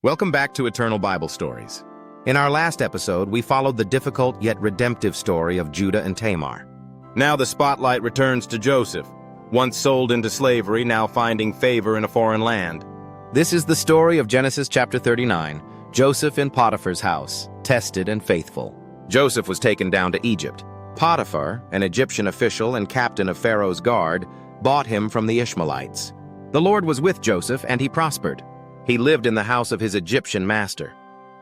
Welcome back to Eternal Bible Stories. In our last episode, we followed the difficult yet redemptive story of Judah and Tamar. Now the spotlight returns to Joseph, once sold into slavery, now finding favor in a foreign land. This is the story of Genesis chapter 39, Joseph in Potiphar's house, tested and faithful. Joseph was taken down to Egypt. Potiphar, an Egyptian official and captain of Pharaoh's guard, bought him from the Ishmaelites. The Lord was with Joseph, and he prospered. He lived in the house of his Egyptian master.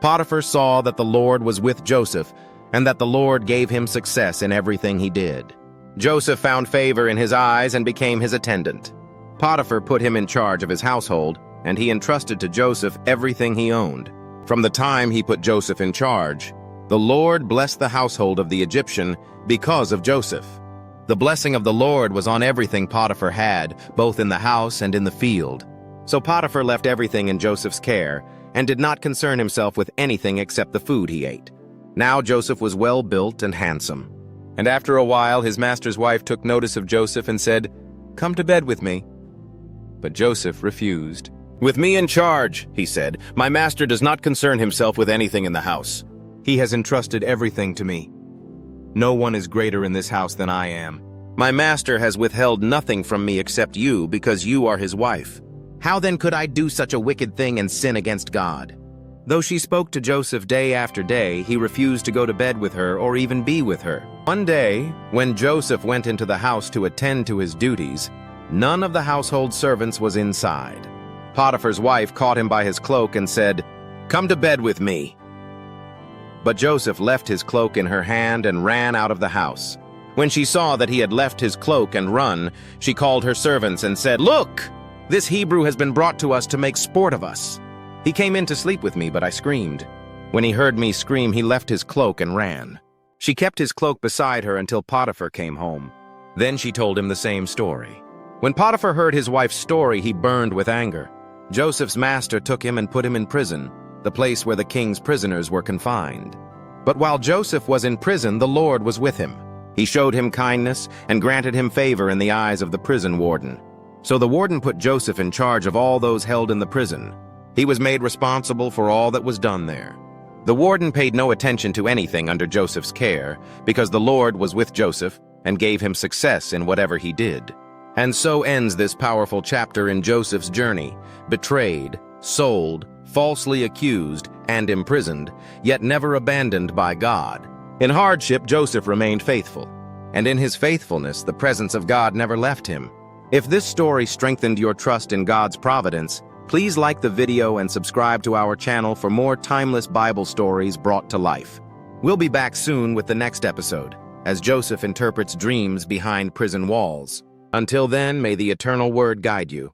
Potiphar saw that the Lord was with Joseph, and that the Lord gave him success in everything he did. Joseph found favor in his eyes and became his attendant. Potiphar put him in charge of his household, and he entrusted to Joseph everything he owned. From the time he put Joseph in charge, the Lord blessed the household of the Egyptian because of Joseph. The blessing of the Lord was on everything Potiphar had, both in the house and in the field. So Potiphar left everything in Joseph's care and did not concern himself with anything except the food he ate. Now Joseph was well built and handsome. And after a while his master's wife took notice of Joseph and said, "Come to bed with me." But Joseph refused. "With me in charge," he said, "my master does not concern himself with anything in the house. He has entrusted everything to me. No one is greater in this house than I am. My master has withheld nothing from me except you, because you are his wife. How then could I do such a wicked thing and sin against God?" Though she spoke to Joseph day after day, he refused to go to bed with her or even be with her. One day, when Joseph went into the house to attend to his duties, none of the household servants was inside. Potiphar's wife caught him by his cloak and said, "Come to bed with me." But Joseph left his cloak in her hand and ran out of the house. When she saw that he had left his cloak and run, she called her servants and said, "Look! This Hebrew has been brought to us to make sport of us. He came in to sleep with me, but I screamed. When he heard me scream, he left his cloak and ran." She kept his cloak beside her until Potiphar came home. Then she told him the same story. When Potiphar heard his wife's story, he burned with anger. Joseph's master took him and put him in prison, the place where the king's prisoners were confined. But while Joseph was in prison, the Lord was with him. He showed him kindness and granted him favor in the eyes of the prison warden. So the warden put Joseph in charge of all those held in the prison. He was made responsible for all that was done there. The warden paid no attention to anything under Joseph's care, because the Lord was with Joseph and gave him success in whatever he did. And so ends this powerful chapter in Joseph's journey, betrayed, sold, falsely accused, and imprisoned, yet never abandoned by God. In hardship, Joseph remained faithful, and in his faithfulness, the presence of God never left him. If this story strengthened your trust in God's providence, please like the video and subscribe to our channel for more timeless Bible stories brought to life. We'll be back soon with the next episode, as Joseph interprets dreams behind prison walls. Until then, may the eternal word guide you.